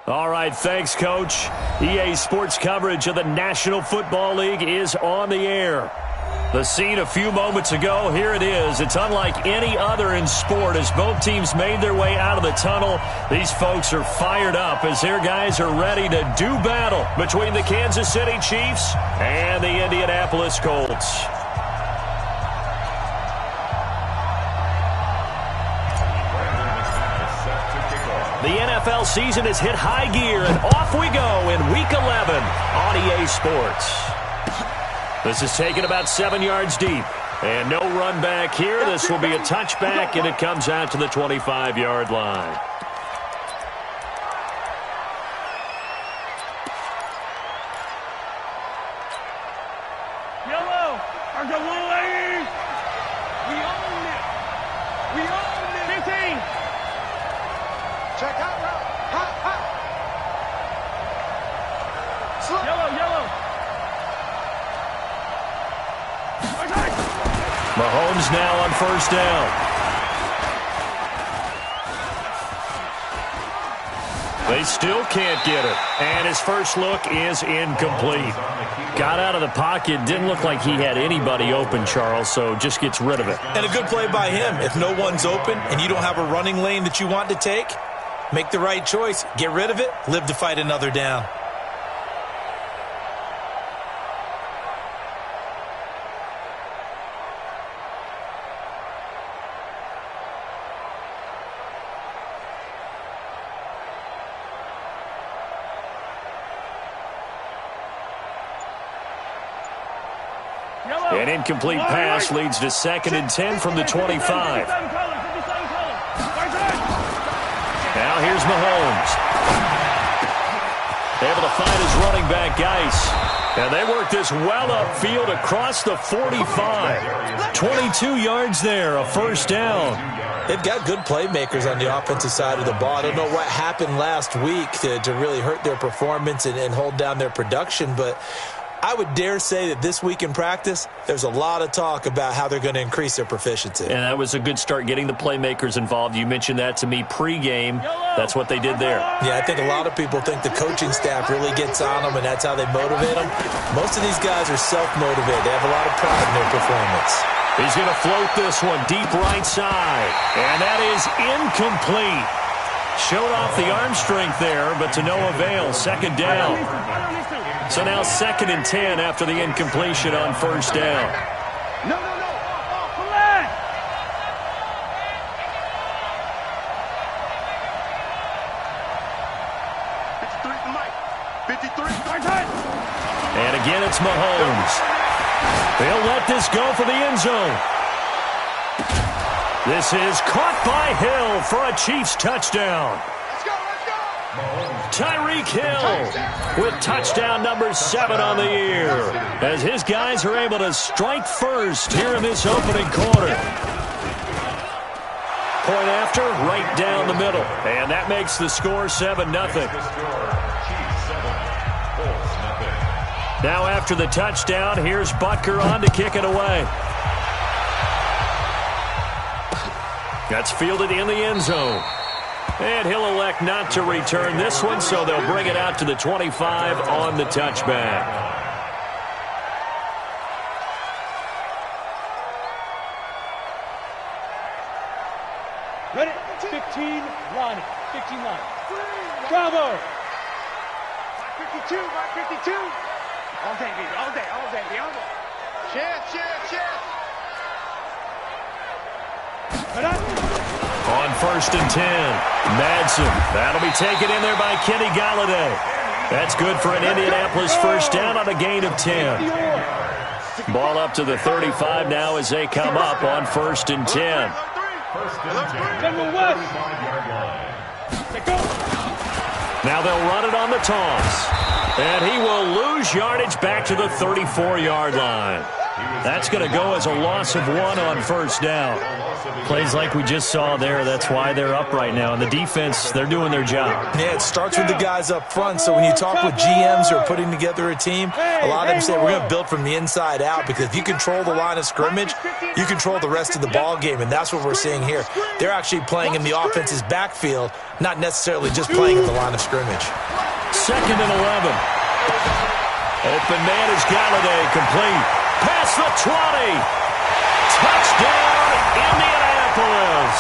All right, thanks, Coach. EA Sports coverage of the National Football League is on the air. The scene a few moments ago, here it is. It's unlike any other in sport as both teams made their way out of the tunnel. These folks are fired up as their guys are ready to do battle between the Kansas City Chiefs and the Indianapolis Colts. The NFL season has hit high gear, and off we go in Week 11 on EA Sports. This is taken about 7 yards deep. And no run back here. This will be a touchback, and it comes out to the 25-yard line. Yellow, our go one lane. We own it. We own it. 15. Check out route. Hot, hot. Yellow, yellow. Mahomes now on first down. They still can't get it. And his first look is incomplete. Got out of the pocket. Didn't look like he had anybody open, Charles, so just gets rid of it. And a good play by him. If no one's open and you don't have a running lane that you want to take, make the right choice. Get rid of it. Live to fight another down. An incomplete pass leads to 2nd and 10 from the 25. Now here's Mahomes. Able to find his running back, Geis. And they work this well upfield across the 45. 22 yards there, a first down. They've got good playmakers on the offensive side of the ball. I don't know what happened last week to really hurt their performance and hold down their production, but I would dare say that this week in practice, there's a lot of talk about how they're going to increase their proficiency. And that was a good start, getting the playmakers involved. You mentioned that to me pregame. That's what they did there. Yeah, I think a lot of people think the coaching staff really gets on them, and that's how they motivate them. Most of these guys are self-motivated. They have a lot of pride in their performance. He's going to float this one deep right side. And that is incomplete. Showed off the arm strength there, but to no avail. 2nd down. So now 2nd and 10 after the incompletion on first down. No. Come on. 53. And again, it's Mahomes. They'll let this go for the end zone. This is caught by Hill for a Chiefs touchdown. Let's go. Tyreek Hill with touchdown number 7 on the year as his guys are able to strike first here in this opening quarter. Point after, right down the middle. And that makes the score 7-0. Now after the touchdown, here's Butker on to kick it away. That's fielded in the end zone. And he'll elect not to return this one, so they'll bring it out to the 25 on the touchback. Ready? 15 line. Bravo. 52. All day, baby. All day. Chance. On 1st and 10, Madsen. That'll be taken in there by Kenny Galladay. That's good for an Indianapolis first down on a gain of 10. Ball up to the 35 now as they come up on 1st and 10. Now they'll run it on the toss. And he will lose yardage back to the 34-yard line. That's going to go as a loss of 1 on first down. Plays like we just saw there, that's why they're up right now. And the defense, they're doing their job. Yeah, it starts with the guys up front. So when you talk with GMs who are putting together a team, a lot of them say we're going to build from the inside out, because if you control the line of scrimmage, you control the rest of the ball game, and that's what we're seeing here. They're actually playing in the offense's backfield, not necessarily just playing at the line of scrimmage. 2nd and 11. Open man is Galladay, complete. Past the 20. Touchdown, Indianapolis.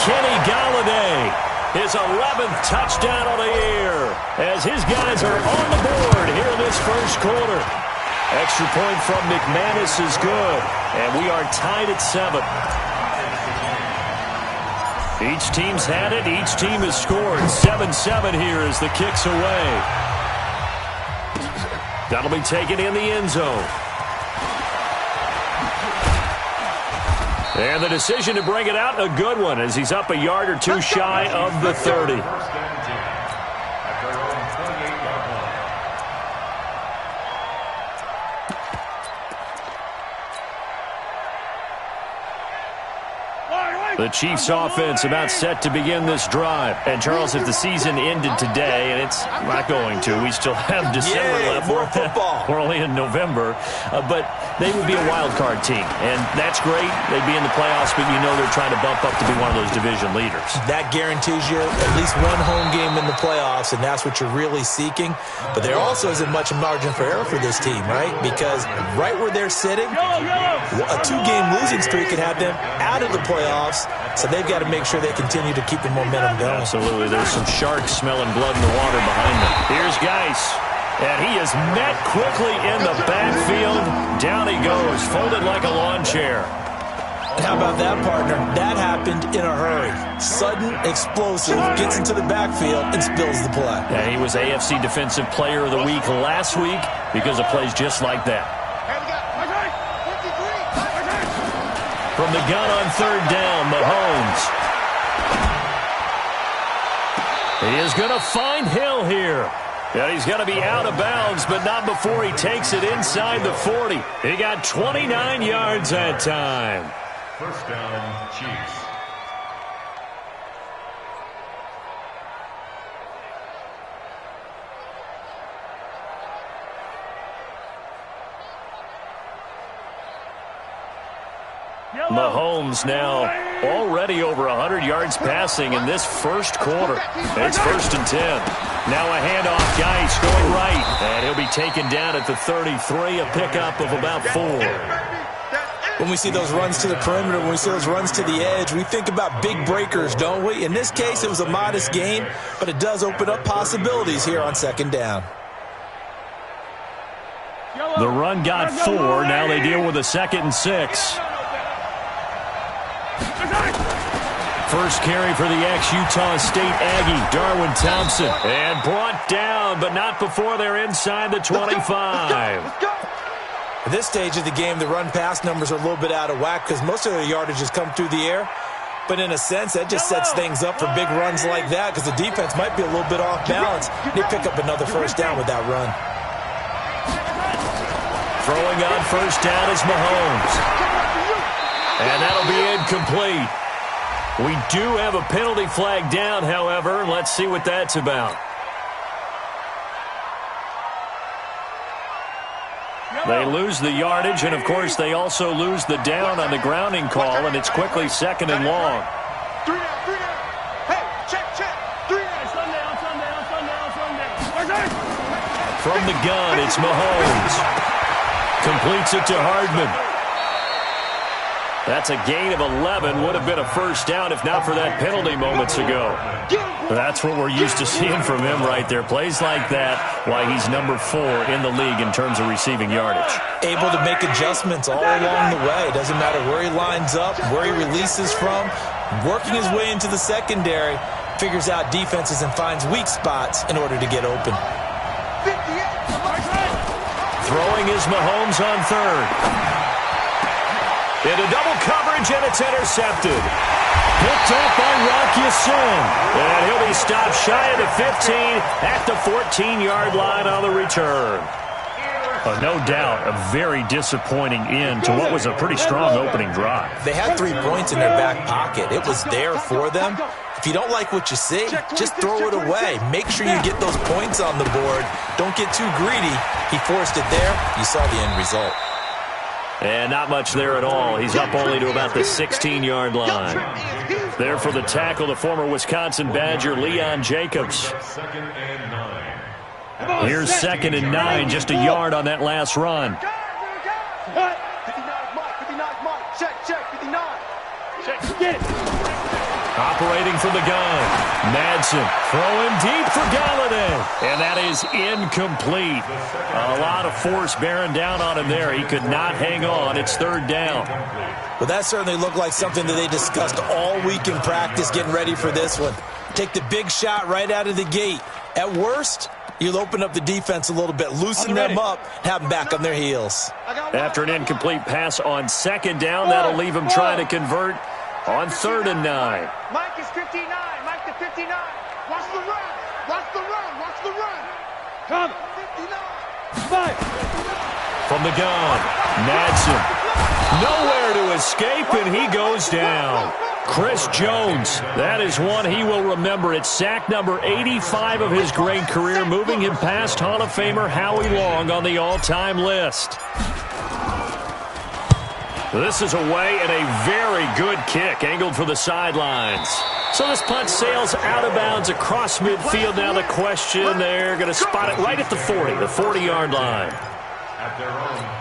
Kenny Galladay, his 11th touchdown of the year, as his guys are on the board here in this first quarter. Extra point from McManus is good, and we are tied at 7. Each team's had it. Each team has scored. 7-7 here as the kick's away. That'll be taken in the end zone. And the decision to bring it out, a good one, as he's up a yard or two shy of the 30. The Chiefs offense about set to begin this drive. And Charles, if the season ended today, and it's not going to, we still have December left. More football. We're only in November. But they would be a wild card team. And that's great. They'd be in the playoffs, but you know they're trying to bump up to be one of those division leaders. That guarantees you at least one home game in the playoffs, and that's what you're really seeking. But there also isn't much margin for error for this team, right? Because right where they're sitting, a 2-game losing streak could have them out of the playoffs. So they've got to make sure they continue to keep the momentum going. Absolutely. There's some sharks smelling blood in the water behind them. Here's Geis. And he is met quickly in the backfield. Down he goes, folded like a lawn chair. How about that, partner? That happened in a hurry. Sudden, explosive, gets into the backfield and spills the play. And he was AFC Defensive Player of the Week last week because of plays just like that. From the gun on 3rd down, Mahomes. He is going to find Hill here. And he's going to be out of bounds, but not before he takes it inside the 40. He got 29 yards that time. First down, Chiefs. Mahomes now already over 100 yards passing in this first quarter. It's 1st and 10. Now a handoff, Geis going right. And he'll be taken down at the 33, a pickup of about 4. When we see those runs to the perimeter, when we see those runs to the edge, we think about big breakers, don't we? In this case, it was a modest gain, but it does open up possibilities here on 2nd down. The run got 4. Now they deal with a 2nd and 6. First carry for the ex-Utah State Aggie, Darwin Thompson. And brought down, but not before they're inside the 25. At this stage of the game, the run-pass numbers are a little bit out of whack because most of their yardage has come through the air. But in a sense, that just sets things up for big runs like that because the defense might be a little bit off balance. They pick up another first down with that run. Throwing on first down is Mahomes. And that'll be incomplete. We do have a penalty flag down, however. Let's see what that's about. They lose the yardage, and, of course, they also lose the down on the grounding call, and it's quickly 2nd and long. From the gun, it's Mahomes. Completes it to Hardman. That's a gain of 11. Would have been a first down if not for that penalty moments ago. That's what we're used to seeing from him right there. Plays like that, why he's number 4 in the league in terms of receiving yardage. Able to make adjustments all along the way. Doesn't matter where he lines up, where he releases from. Working his way into the secondary, figures out defenses and finds weak spots in order to get open. Throwing is Mahomes on 3rd. Into double coverage, and it's intercepted. Picked up by Rock Ya-Sin. And he'll be stopped shy of the 15 at the 14-yard line on the return. No doubt, a very disappointing end to what was a pretty strong opening drive. They had 3 points in their back pocket. It was there for them. If you don't like what you see, just throw it away. Make sure you get those points on the board. Don't get too greedy. He forced it there. You saw the end result. And not much there at all. He's up only to about the 16-yard line. There for the tackle, the former Wisconsin Badger, Leon Jacobs. Here's 2nd and 9, just a yard on that last run. 59, Mike, 59, Mike. Check, 59. Check, get it. Operating from the gun. Madsen throwing deep for Galladay. And that is incomplete. A lot of force bearing down on him there. He could not hang on. It's 3rd down. Well, that certainly looked like something that they discussed all week in practice, getting ready for this one. Take the big shot right out of the gate. At worst, you'll open up the defense a little bit, loosen them up, have them back on their heels. After an incomplete pass on 2nd down, that'll leave him trying to convert on 3rd and 9. Mike is 59. Mike to 59. Watch the run. Watch the run. Watch the run. Come. 59. Mike. From the gun, Madsen. Nowhere to escape, and he goes down. Chris Jones, that is one he will remember. It's sack number 85 of his great career, moving him past Hall of Famer Howie Long on the all-time list. This is away and a very good kick, angled for the sidelines. So this punt sails out of bounds across midfield. Now the question, they're going to spot it right at the 40, the 40-yard line.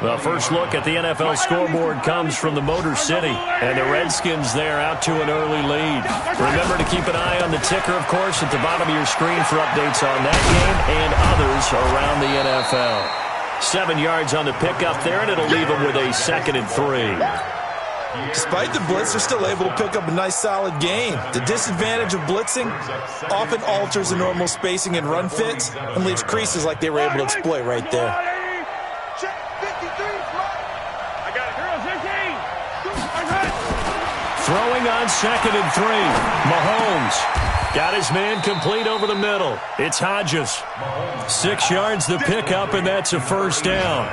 The first look at the NFL scoreboard comes from the Motor City, and the Redskins there out to an early lead. Remember to keep an eye on the ticker, of course, at the bottom of your screen for updates on that game and others around the NFL. 7 yards on the pickup there, and it'll leave them with a 2nd and 3. Despite the blitz, they're still able to pick up a nice, solid gain. The disadvantage of blitzing often alters the normal spacing and run fits and leaves creases like they were able to exploit right there. Throwing on 2nd and 3. Mahomes got his man complete over the middle. It's Hodges. 6 yards the pickup, and that's a 1st down.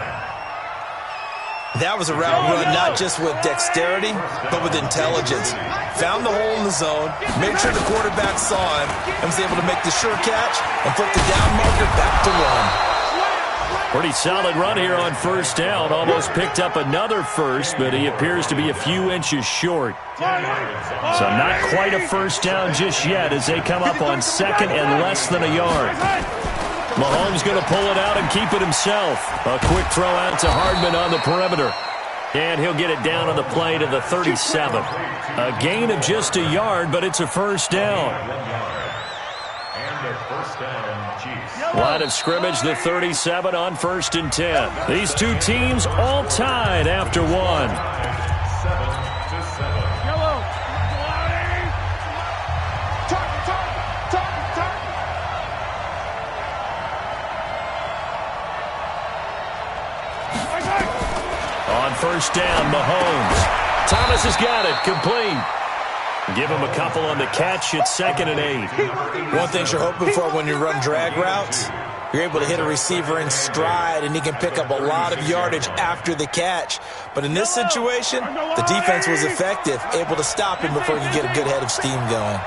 That was a route run not just with dexterity, but with intelligence. Found the hole in the zone, made sure the quarterback saw him, and was able to make the sure catch and flip the down marker back to run. Pretty solid run here on 1st down. Almost picked up another first, but he appears to be a few inches short. So not quite a 1st down just yet as they come up on 2nd and less than a yard. Mahomes going to pull it out and keep it himself. A quick throw out to Hardman on the perimeter. And he'll get it down on the play to the 37. A gain of just a yard, but it's a 1st down. Line of scrimmage, the 37 on 1st and 10. These two teams all tied after 1. On 1st down, Mahomes. Thomas has got it, complete. Give him a couple on the catch. It's 2nd and 8. One thing you're hoping for when you run drag routes, you're able to hit a receiver in stride, and he can pick up a lot of yardage after the catch. But in this situation, the defense was effective, able to stop him before he could get a good head of steam going.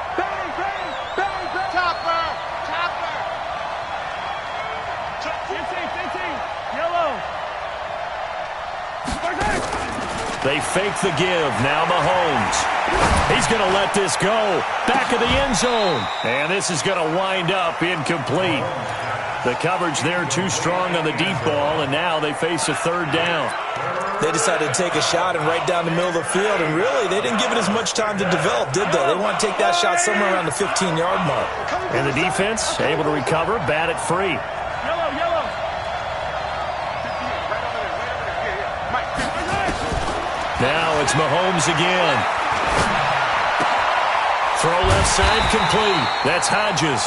They fake the give. Now Mahomes. He's going to let this go. Back of the end zone. And this is going to wind up incomplete. The coverage there too strong on the deep ball, and now they face a 3rd down. They decided to take a shot and right down the middle of the field, and really, they didn't give it as much time to develop, did they? They want to take that shot somewhere around the 15-yard mark. And the defense able to recover, bat it free. Now it's Mahomes again. Throw left side complete. That's Hodges.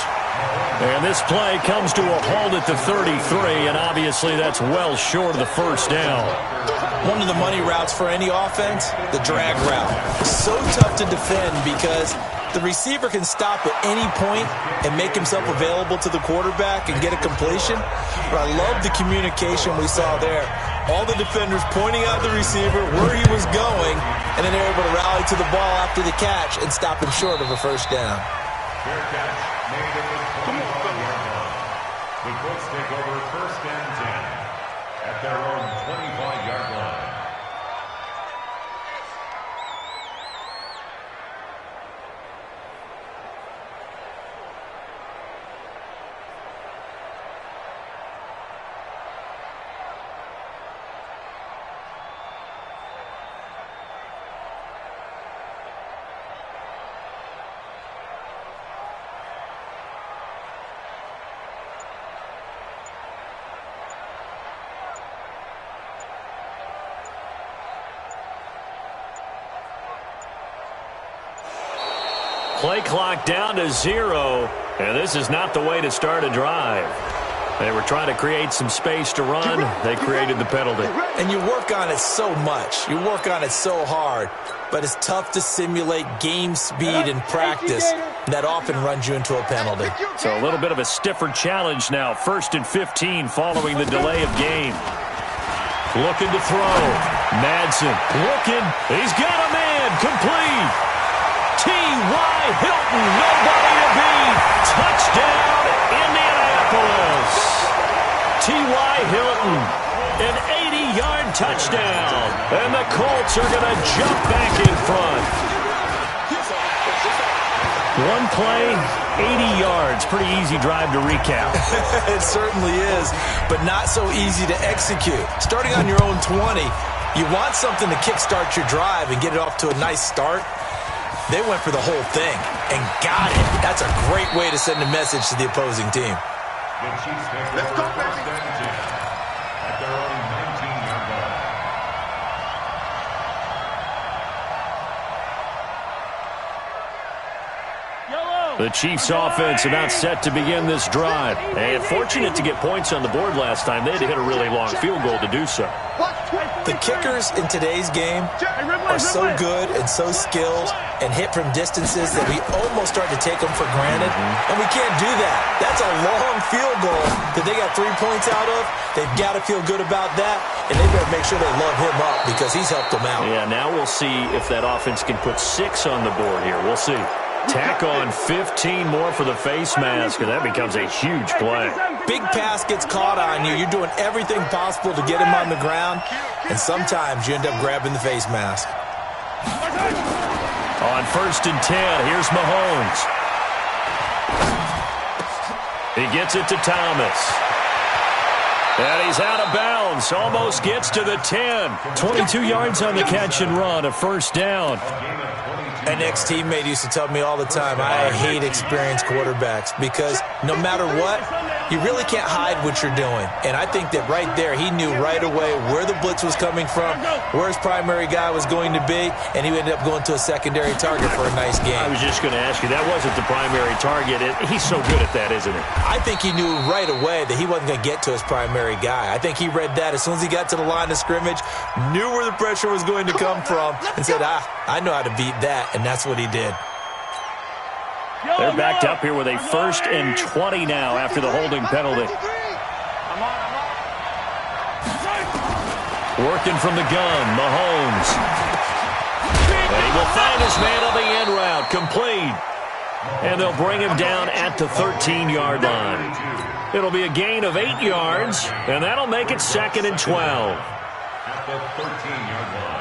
And this play comes to a halt at the 33, and obviously that's well short of the 1st down. One of the money routes for any offense, the drag route. So tough to defend because the receiver can stop at any point and make himself available to the quarterback and get a completion. But I love the communication we saw there. All the defenders pointing out the receiver, where he was going, and then they're able to rally to the ball after the catch and stop him short of a first down. Fair catch made at the 25-yard line. The Colts take over first and 10 at their own 25-yard line. Play clock down to 0, and this is not the way to start a drive. They were trying to create some space to run. They created the penalty. And you work on it so much. You work on it so hard. But it's tough to simulate game speed in practice. That often runs you into a penalty. So a little bit of a stiffer challenge now. 1st and 15 following the delay of game. Looking to throw. Madsen looking. He's got a man. Complete. T.Y. Hilton, nobody to beat. Touchdown, Indianapolis. T.Y. Hilton, an 80-yard touchdown. And the Colts are going to jump back in front. One play, 80 yards. Pretty easy drive to recap. It certainly is, but not so easy to execute. Starting on your own 20, you want something to kickstart your drive and get it off to a nice start. They went for the whole thing and got it. That's a great way to send a message to the opposing team. The Chiefs take over first and 10 at their own 19-yard line. The Chiefs offense about set to begin this drive. And fortunate to get points on the board last time. They had to hit a really long field goal to do so. The kickers in today's game are so good and so skilled and hit from distances that we almost start to take them for granted. And we can't do that. That's a long field goal that they got 3 points out of. They've got to feel good about that, and they better make sure they love him up because he's helped them out. Yeah, now we'll see if that offense can put 6 on the board here. We'll see. Tack on 15 more for the face mask, and that becomes a huge play. Big pass gets caught on you. You're doing everything possible to get him on the ground, and sometimes you end up grabbing the face mask. On 1st and 10, here's Mahomes. He gets it to Thomas. And he's out of bounds. Almost gets to the 10. 22 yards on the catch and run, a first down. An ex-teammate used to tell me all the time, I hate experienced quarterbacks because no matter what, you really can't hide what you're doing. And I think that right there, he knew right away where the blitz was coming from, where his primary guy was going to be, and he ended up going to a secondary target for a nice game. I was just going to ask you, that wasn't the primary target. He's so good at that, isn't he? I think he knew right away that he wasn't going to get to his primary guy. I think he read that as soon as he got to the line of scrimmage, knew where the pressure was going to come from, and said, I know how to beat that, and that's what he did. They're backed up here with a 1st and 20 now after the holding penalty. Working from the gun, Mahomes. And he will find his man on the end route, complete. And they'll bring him down at the 13-yard line. It'll be a gain of 8 yards, and that'll make it 2nd and 12. At the 13-yard line.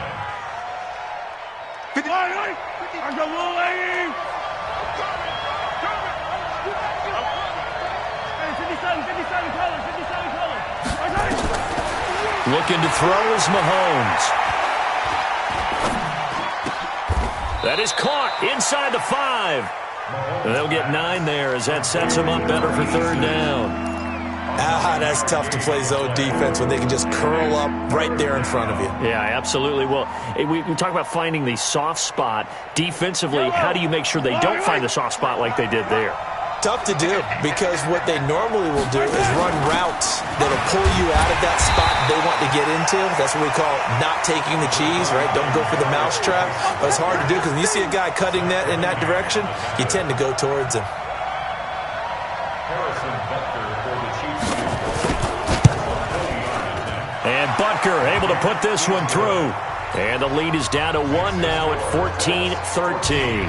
Looking to throw is Mahomes. That is caught inside the 5. And they'll get 9 there as that sets them up better for 3rd down. That's tough to play zone defense when they can just curl up right there in front of you. Yeah, absolutely. Well, we talk about finding the soft spot. Defensively, how do you make sure they don't find the soft spot like they did there? Tough to do, because what they normally will do is run routes that'll pull you out of that spot they want to get into. That's what we call not taking the cheese, right? Don't go for the mousetrap. But it's hard to do because when you see a guy cutting that in that direction, you tend to go towards him. And Butker able to put this one through. And the lead is down to 1 now at 14-13.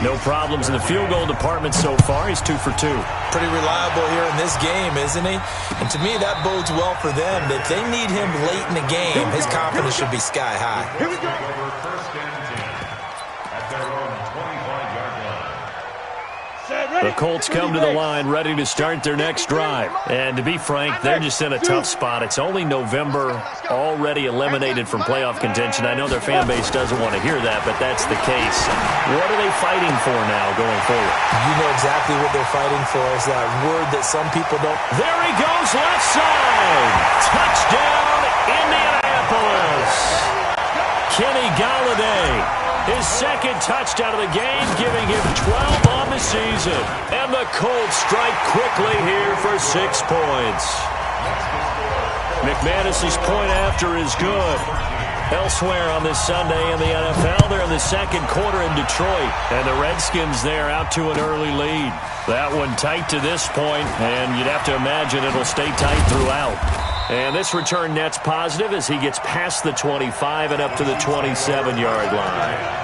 No problems in the field goal department so far. He's 2 for 2. Pretty reliable here in this game, isn't he? And to me, that bodes well for them. If they need him late in the game, his confidence should be sky high. Here we go. First and 10 at their own 25-yard line. The Colts come to the line ready to start their next drive. And to be frank, they're just in a tough spot. It's only November, already eliminated from playoff contention. I know their fan base doesn't want to hear that, but that's the case. What are they fighting for now going forward? You know exactly what they're fighting for. Is that word that some people don't. There he goes, left side. Touchdown, Indianapolis. Kenny Galladay. His second touchdown of the game, giving him 12 on the season. And the Colts strike quickly here for 6 points. McManus's point after is good. Elsewhere on this Sunday in the NFL, they're in the second quarter in Detroit. And the Redskins there out to an early lead. That one tight to this point, and you'd have to imagine it'll stay tight throughout. And this return net's positive as he gets past the 25 and up to the 27-yard line.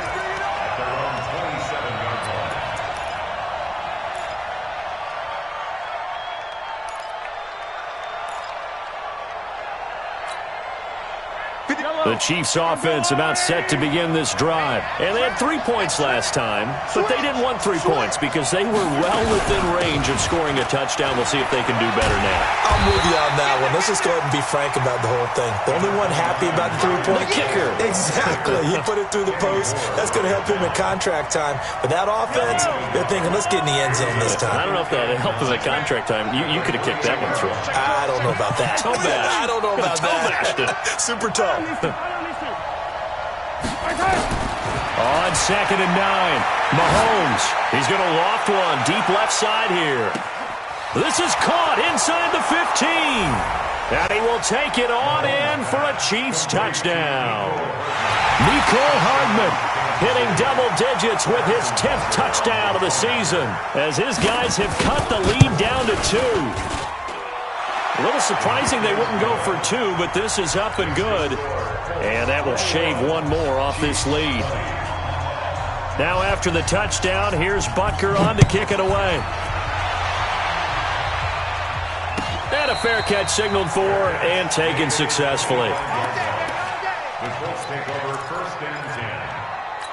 The Chiefs offense about set to begin this drive. And they had 3 points last time, but they didn't want 3 points because they were well within range of scoring a touchdown. We'll see if they can do better now. I'm with you on that one. Let's just go ahead and be frank about the whole thing. The only one happy about the 3-point kicker. Exactly. He put it through the post. That's going to help him in contract time. But that offense, they're thinking, let's get in the end zone this time. I don't know if that helped him at contract time. You could have kicked that one through. I don't know about that. Toe bash. I don't know about that. Super tough. On 2nd and 9, Mahomes. He's going to loft one deep left side here. This is caught inside the 15. And he will take it on in for a Chiefs touchdown. Mecole Hardman hitting double digits with his 10th touchdown of the season as his guys have cut the lead down to 2. A little surprising they wouldn't go for 2, but this is up and good. And that will shave one more off this lead. Now after the touchdown, here's Butker on to kick it away. And a fair catch signaled for and taken successfully. The Colts take over first and 10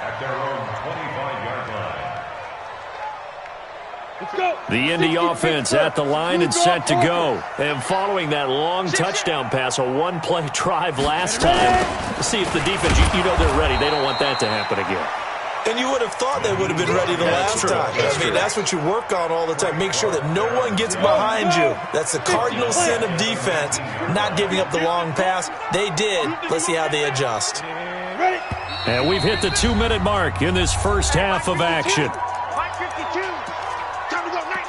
at their own 25-yard line. Let's go. The Indy offense at the line and set to go. And following that long touchdown pass, a one-play drive last time. See if the defense, you know they're ready. They don't want that to happen again. And you would have thought they would have been ready the last time. That's what you work on all the time. Make sure that no one gets behind you. That's the cardinal sin of defense, not giving up the long pass. They did. Let's see how they adjust. And we've hit the 2-minute mark in this first half of action. 5:52. Time to go. Night.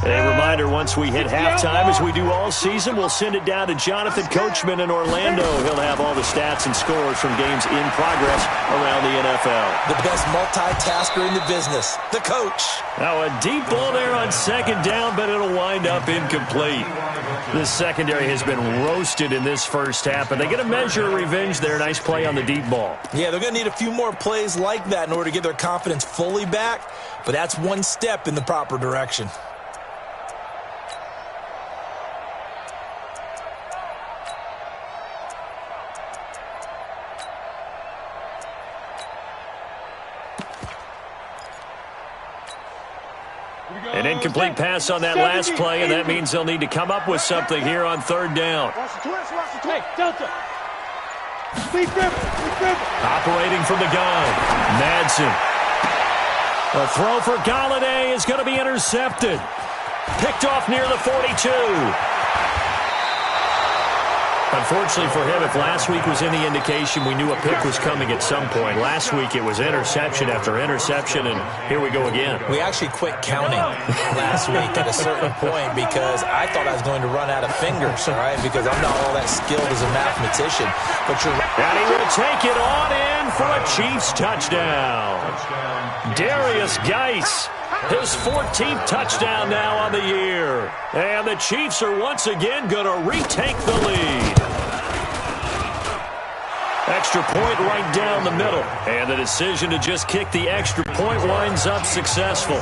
A reminder, once we hit halftime, as we do all season, we'll send it down to Jonathan Coachman in Orlando. He'll have all the stats and scores from games in progress around the NFL. The best multitasker in the business, the coach. Now a deep ball there on 2nd down, but it'll wind up incomplete. The secondary has been roasted in this first half, and they get a measure of revenge there. Nice play on the deep ball. Yeah, they're going to need a few more plays like that in order to get their confidence fully back, but that's one step in the proper direction. An incomplete pass on that last play, and that means they'll need to come up with something here on 3rd down. Watch the twist. Hey, Delta. Speed grip. Operating from the gun, Madsen. A throw for Galladay is going to be intercepted. Picked off near the 42. Unfortunately for him, if last week was any indication, we knew a pick was coming at some point. Last week it was interception after interception, and here we go again. We actually quit counting last week at a certain point because I thought I was going to run out of fingers, all right, because I'm not all that skilled as a mathematician. But you're right. And he will take it on in for a Chiefs touchdown. Darius Geis, his 14th touchdown now on the year. And the Chiefs are once again going to retake the lead. Extra point right down the middle. And the decision to just kick the extra point winds up successful.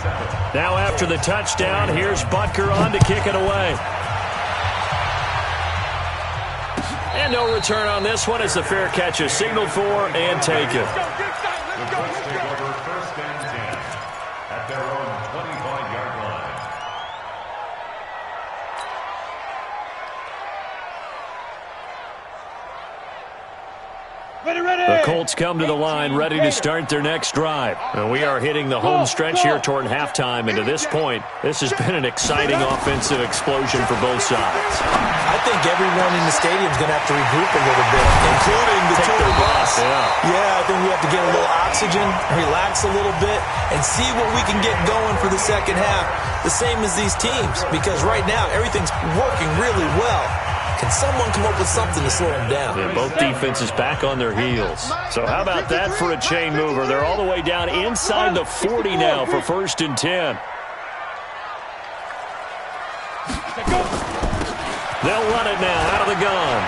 Now after the touchdown, here's Butker on to kick it away. And no return on this one as the fair catch is signaled for and taken. The Colts take over first and 10 at their own 25-yard line. The Colts come to the line ready to start their next drive. And we are hitting the home stretch here toward halftime. And to this point, this has been an exciting offensive explosion for both sides. I think everyone in the stadium is going to have to regroup a little bit, including the tour bus. Yeah, I think we have to get a little oxygen, relax a little bit, and see what we can get going for the second half. The same as these teams, because right now everything's working really well. Can someone come up with something to slow them down? Yeah, both defenses back on their heels. So how about that for a chain mover? They're all the way down inside the 40 now for first and 10. They'll run it now out of the gun.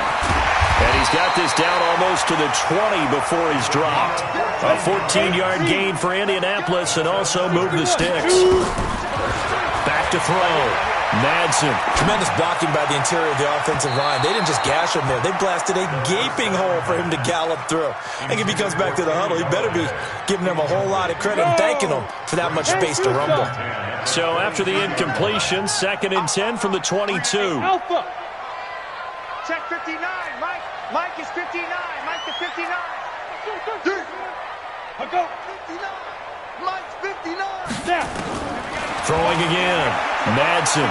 And he's got this down almost to the 20 before he's dropped. A 14-yard gain for Indianapolis and also move the sticks. Back to throw. Madsen. Tremendous blocking by the interior of the offensive line. They didn't just gash him there. They blasted a gaping hole for him to gallop through. I think if he comes back to the huddle, he better be giving them a whole lot of credit and thanking them for that much space to rumble. So after the incompletion, second and 10 from the 22. Alpha. Check 59. Mike is 59. Mike is 59. Go. 59. Mike's 59. There. Throwing again. Madsen.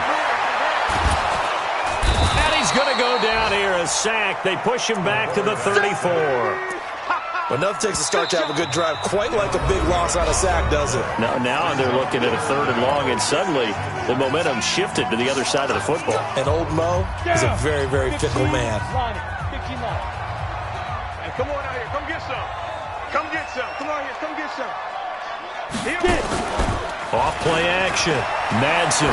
And he's going to go down here, a sack. They push him back to the 34. Enough takes a start to have a good drive. Quite like a big loss on a sack, does it? Now they're looking at a third and long, and suddenly the momentum shifted to the other side of the football. And old Mo is a very, very fickle man. Hey, come on out here. Come get some. Come get some. Come on here. Come get some. Here. Off play action. Madsen.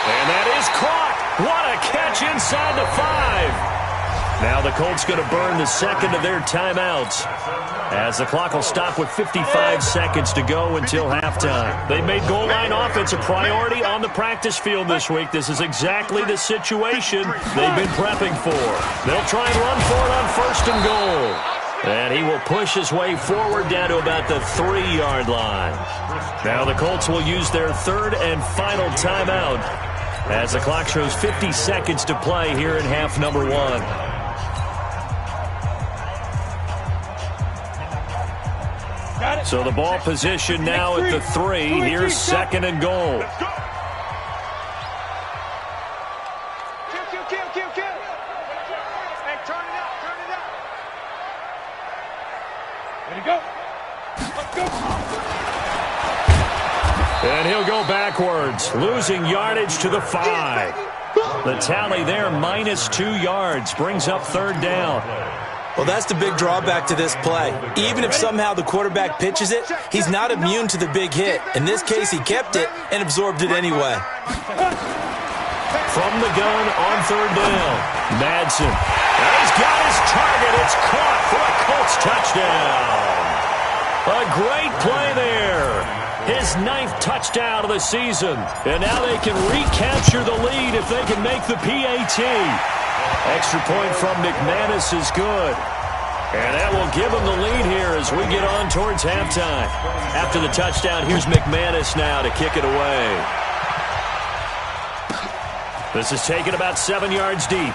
And that is caught. What a catch inside the 5. Now the Colts going to burn the second of their timeouts as the clock will stop with 55 seconds to go until halftime. They made goal line offense a priority on the practice field this week. This is exactly the situation they've been prepping for. They'll try and run for it on first and goal. And he will push his way forward down to about the 3-yard line. Now the Colts will use their third and final timeout as the clock shows 50 seconds to play here in half number 1. So the ball position now at the 3. Here's second and goal. Kill. Hey, turn it up. Ready to go. Let's go. And he'll go backwards, losing yardage to the 5. The tally there, -2 yards, brings up third down. Well, that's the big drawback to this play. Even if somehow the quarterback pitches it, he's not immune to the big hit. In this case, he kept it and absorbed it anyway. From the gun on third down, Madsen. And he's got his target. It's caught for a Colts touchdown. A great play there. His 9th touchdown of the season. And now they can recapture the lead if they can make the PAT. Extra point from McManus is good. And that will give him the lead here as we get on towards halftime. After the touchdown, here's McManus now to kick it away. This is taken about 7 yards deep.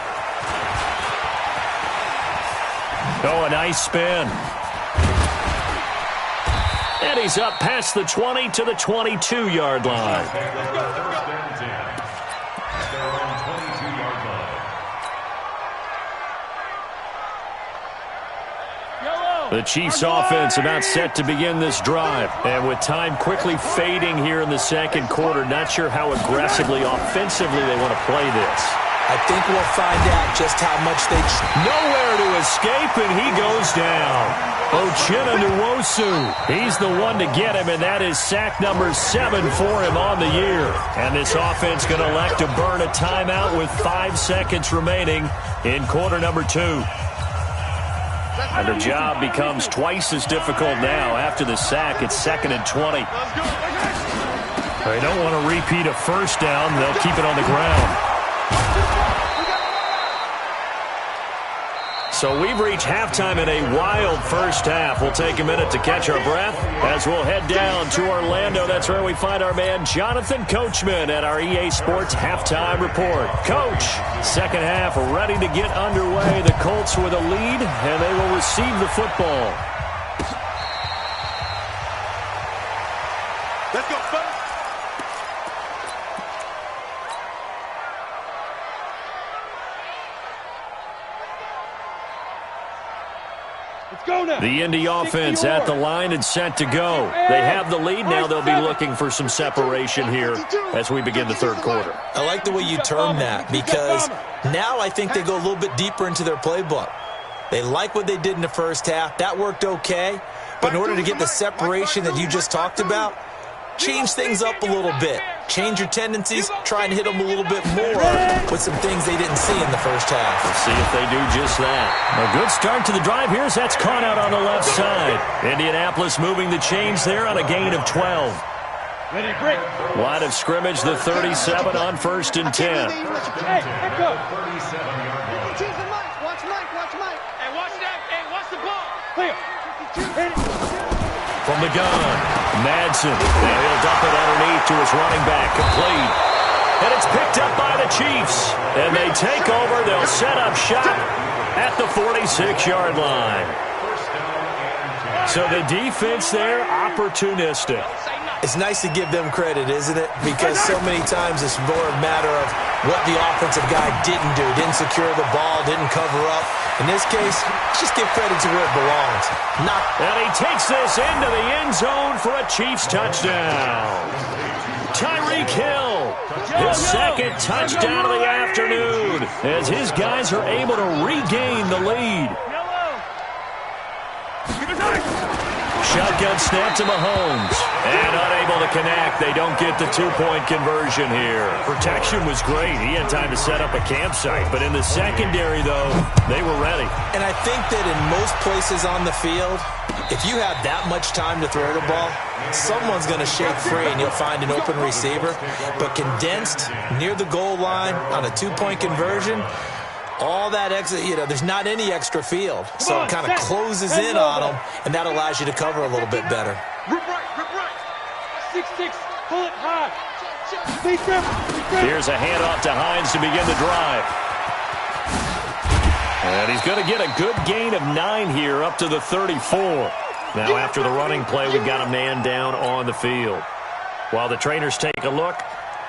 Oh, a nice spin. And he's up past the 20 to the 22-yard line. The Chiefs offense about set to begin this drive. And with time quickly fading here in the second quarter, not sure how aggressively, offensively they want to play this. I think we'll find out just how much they... Nowhere to escape, and he goes down. Uchenna Nwosu, he's the one to get him, and that is sack number 7 for him on the year. And this offense going to elect to burn a timeout with 5 seconds remaining in quarter number 2. And the job becomes twice as difficult now. After the sack, it's 2nd and 20. They don't want to repeat a first down. They'll keep it on the ground. So we've reached halftime in a wild first half. We'll take a minute to catch our breath as we'll head down to Orlando. That's where we find our man Jonathan Coachman at our EA Sports Halftime Report. Coach, second half ready to get underway. The Colts with a lead, and they will receive the football. Let's go, fellas. The Indy offense at the line and set to go. They have the lead. Now they'll be looking for some separation here as we begin the third quarter. I like the way you term that, because now I think they go a little bit deeper into their playbook. They like what they did in the first half. That worked okay. But in order to get the separation that you just talked about, change things up a little bit. Change your tendencies, try and hit them a little bit more with some things they didn't see in the first half. We'll see if they do just that. A good start to the drive here. That's caught out on the left side. Indianapolis moving the chains there on a gain of 12. Line of scrimmage, the 37 on 1st and 10. Hey, go. Watch Mike. Hey, watch that. Hey, watch the ball. Clear. From the gun, Madsen. Now he'll dump it underneath to his running back, complete. And it's picked up by the Chiefs. And they take over. They'll set up shop at the 46-yard line. So the defense there, opportunistic. It's nice to give them credit, isn't it? Because so many times it's more a matter of what the offensive guy didn't do. Didn't secure the ball, didn't cover up. In this case, just give credit to where it belongs. And he takes this into the end zone for a Chiefs touchdown. Tyreek Hill, his second touchdown of the afternoon, as his guys are able to regain the lead. Shotgun snap to Mahomes. And unable to connect. They don't get the two-point conversion here. Protection was great. He had time to set up a campsite. But in the secondary, though, they were ready. And I think that in most places on the field, if you have that much time to throw the ball, someone's going to shake free and you'll find an open receiver. But condensed near the goal line on a two-point conversion, all that extra, there's not any extra field. So it kind of closes in on them, and that allows you to cover a little bit better. Rip right. 6-6, pull it high. Here's a handoff to Hines to begin the drive. And he's going to get a good gain of 9 here up to the 34. Now after the running play, we've got a man down on the field. While the trainers take a look,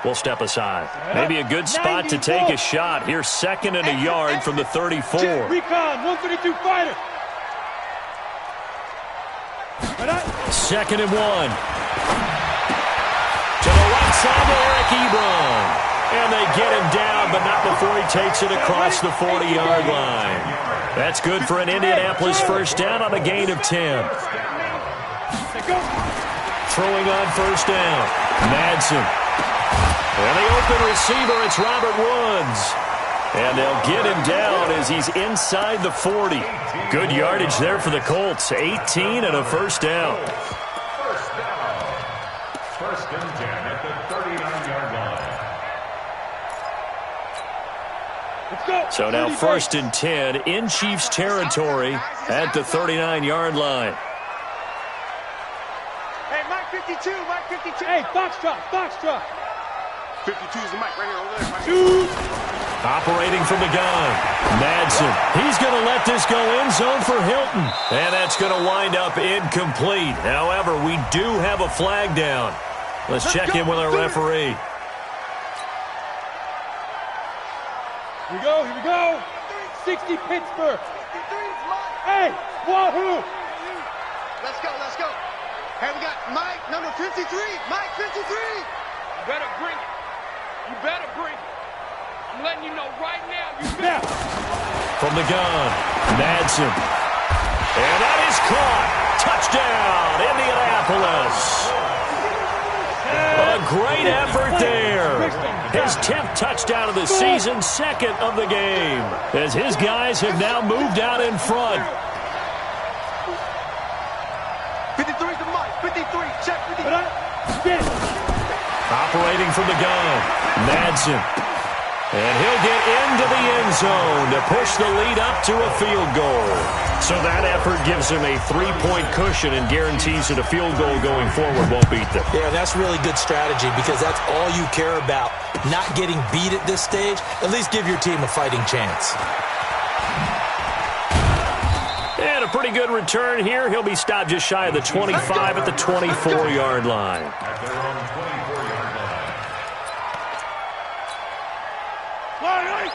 we'll step aside. Maybe a good spot to take a shot. Here's 2nd and a yard from the 34. Recon, 132 fighter. 2nd and 1. To the right side to Eric Ebron. And they get him down, but not before he takes it across the 40-yard line. That's good for an Indianapolis first down on a gain of 10. Throwing on first down. Madsen. And the open receiver, it's Robert Woods. And they'll get him down as he's inside the 40. Good yardage there for the Colts. 18 and a first down. First and 10 at the 39-yard line. So now 1st and 10 in Chiefs territory at the 39-yard line. Hey, Mike 52. Hey, Foxtrot. 52 is the mic right here, over there. Operating from the gun. Madsen. He's going to let this go end zone for Hilton. And that's going to wind up incomplete. However, we do have a flag down. Let's check in with our referee. Here we go. 60 Pittsburgh. Hey, Wahoo. Let's go, let's go. Hey, we got Mike, number 53. Mike, 53. You better bring it. You better bring it. I'm letting you know right now. You better. From the gun, Madsen. And that is caught. Touchdown, Indianapolis. A great effort there. His 10th touchdown of the season, second of the game, as his guys have now moved out in front. 53 to Mike, 53, check 53. Operating from the gun, Madsen. And he'll get into the end zone to push the lead up to a field goal. So that effort gives him a 3-point cushion and guarantees that a field goal going forward won't beat them. Yeah, that's really good strategy because that's all you care about. Not getting beat at this stage. At least give your team a fighting chance. And a pretty good return here. He'll be stopped just shy of the 25 at the 24-yard line. At their own 24-yard line.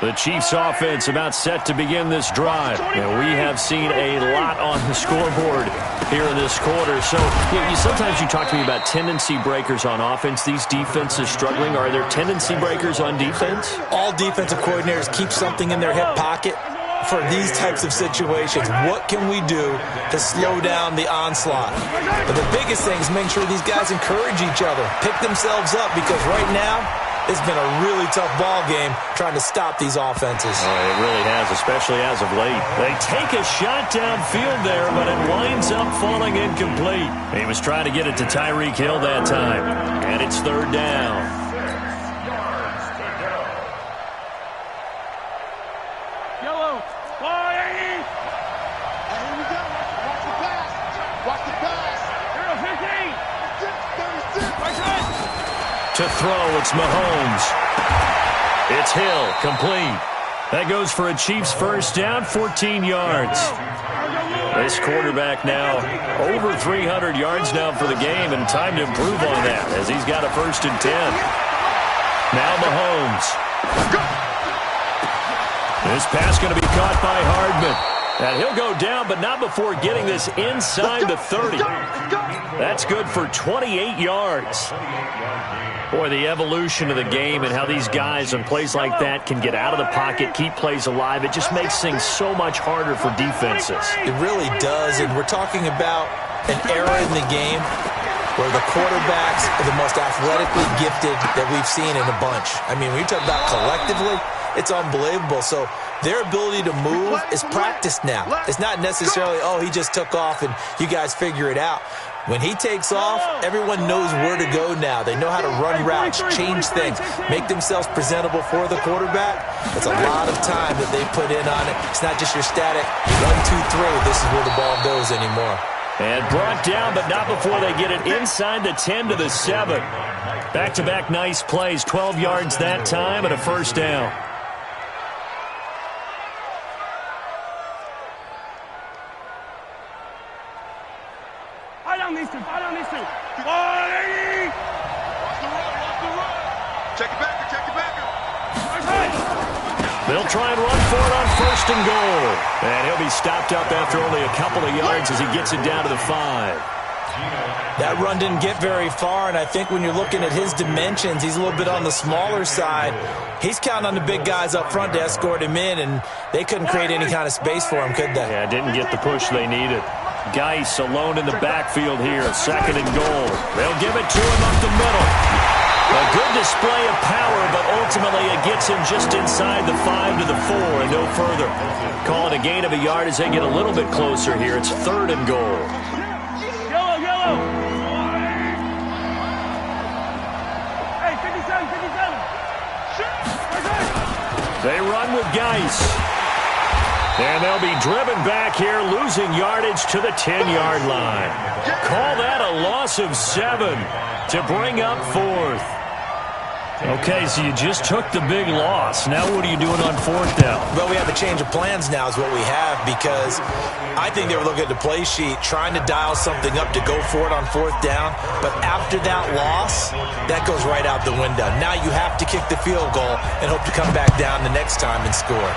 The Chiefs offense about set to begin this drive. And we have seen a lot on the scoreboard here in this quarter. So sometimes you talk to me about tendency breakers on offense. These defenses struggling. Are there tendency breakers on defense? All defensive coordinators keep something in their hip pocket for these types of situations. What can we do to slow down the onslaught? But the biggest thing is make sure these guys encourage each other, pick themselves up, because right now it's been a really tough ball game trying to stop these offenses. It really has, especially as of late. They take a shot downfield there, but it winds up falling incomplete. He was trying to get it to Tyreek Hill that time, and it's third down. 6 yards to go. Yellow, fly! Here we go. Watch the pass. Watch the pass. 0-15. 36. Right side. To throw, it's Mahomes. It's Hill, complete. That goes for a Chiefs first down, 14 yards. This quarterback now over 300 yards now for the game, and time to improve on that as he's got a 1st and 10. Now Mahomes. This pass going to be caught by Hardman. And he'll go down, but not before getting this inside the 30. That's good for 28 yards. Boy, the evolution of the game and how these guys in plays like that can get out of the pocket, keep plays alive, it just makes things so much harder for defenses. It really does, and we're talking about an era in the game where the quarterbacks are the most athletically gifted that we've seen in a bunch. I mean, when you talk about collectively, it's unbelievable. So their ability to move is practiced now. It's not necessarily, oh, he just took off and you guys figure it out. When he takes off, everyone knows where to go now. They know how to run routes, change things, make themselves presentable for the quarterback. It's a lot of time that they put in on it. It's not just your static 1, 2, 3. This is where the ball goes anymore. And brought down, but not before they get it inside the 10 to the 7. Back-to-back nice plays, 12 yards that time and a first down. I don't need to. Watch the run. Check it back. They'll try and run for it on 1st and goal. And he'll be stopped up after only a couple of yards as he gets it down to the 5. That run didn't get very far, and I think when you're looking at his dimensions, he's a little bit on the smaller side. He's counting on the big guys up front to escort him in, and they couldn't create any kind of space for him, could they? Yeah, didn't get the push they needed. Geis alone in the backfield here, 2nd and goal. They'll give it to him up the middle. A good display of power, but ultimately it gets him just inside the 5 to the 4 and no further. Call it a gain of a yard as they get a little bit closer here. It's 3rd and goal. Yellow. Hey, 57. They run with Geis. And they'll be driven back here, losing yardage to the 10-yard line. Call that a loss of 7 to bring up 4th. Okay, so you just took the big loss. Now what are you doing on 4th down? Well, we have a change of plans now is what we have, because I think they were looking at the play sheet, trying to dial something up to go for it on 4th down. But after that loss, that goes right out the window. Now you have to kick the field goal and hope to come back down the next time and score.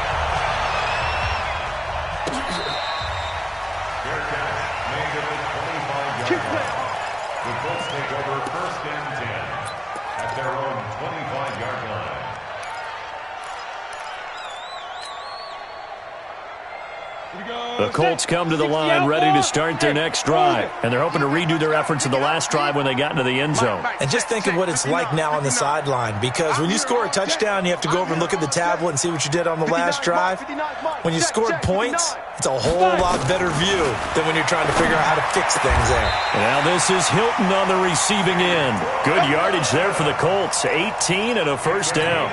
The Colts take over first and 10 at their own 25-yard line. The Colts come to the line ready to start their next drive, and they're hoping to redo their efforts in the last drive when they got into the end zone. And just think of what it's like now on the sideline, because when you score a touchdown, you have to go over and look at the tablet and see what you did on the last drive. When you scored points, it's a whole lot better view than when you're trying to figure out how to fix things there. Now this is Hilton on the receiving end. Good yardage there for the Colts, 18 and a first down.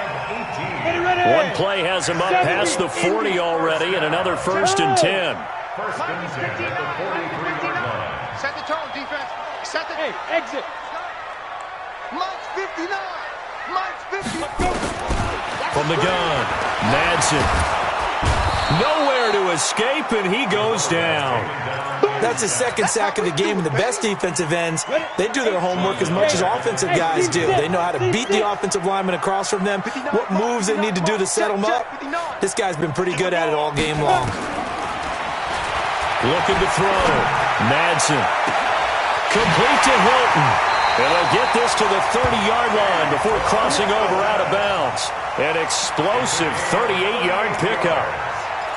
One play has him up past the 40 already, and another first and 10. First and 10 at the 43-yard line. Set the tone, defense. Set the... Hey, exit. Mike's 59. Mike's 50. From the gun, Madsen. Nowhere to escape, and he goes down. That's his second sack of the game, and the best defensive ends, they do their homework as much as offensive guys do. They know how to beat the offensive lineman across from them, what moves they need to do to set them up. This guy's been pretty good at it all game long. Looking to throw. Madsen. Complete to Hilton. And they'll get this to the 30-yard line before crossing over out of bounds. An explosive 38-yard pickup.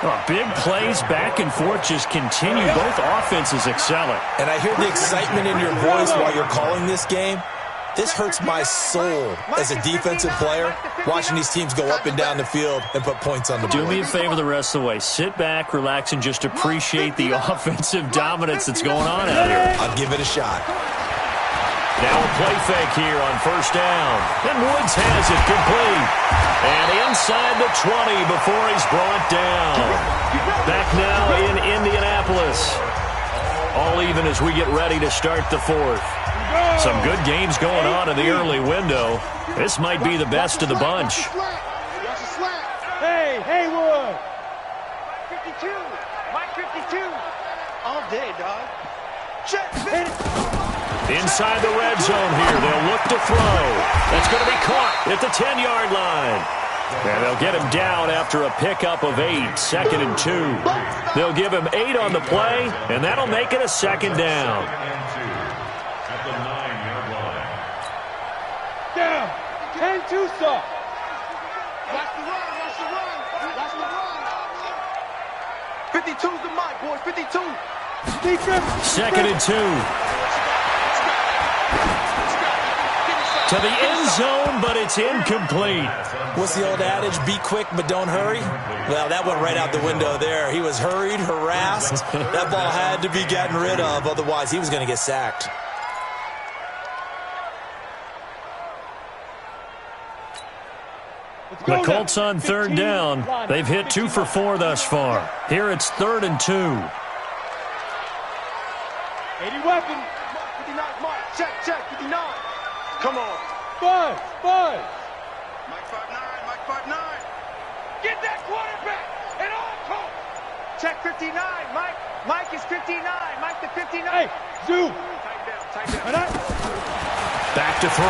Oh, big plays back and forth just continue. Both offenses excelling. And I hear the excitement in your voice while you're calling this game. This hurts my soul as a defensive player, watching these teams go up and down the field and put points on the board. Do me a favor the rest of the way. Sit back, relax, and just appreciate the offensive dominance that's going on out here. I'll give it a shot. Now a play fake here on first down. And Woods has it complete. And inside the 20 before he's brought down. Back now in Indianapolis. All even as we get ready to start the fourth. Some good games going on in the early window. This might be the best of the bunch. Hey, Haywood. 52. Mike 52. All day, dog. Check. Inside the red zone here. They'll look to throw. That's going to be caught at the 10-yard line. And they'll get him down after a pickup of 8, second and 2. They'll give him 8 on the play, and that'll make it a second down. At the 9-yard line. Down. 10-2 stop. Watch the run. Watch the run. Watch the run. 52's the mic, boys. 52. Second and 2. To the end zone, but it's incomplete. What's the old adage? Be quick, but don't hurry? Well, that went right out the window there. He was hurried, harassed. That ball had to be gotten rid of, otherwise he was going to get sacked. The Colts on third down. They've hit 2 for 4 thus far. Here it's 3rd and 2. 80 weapon. 59, Mike. Check, 59. Come on. Buzz. Mike 5'9", Mike 5'9". Get that quarterback and all Colts. Check 59, Mike. Mike is 59. Mike the 59. Hey, zoom. Tighten down. Back to throw.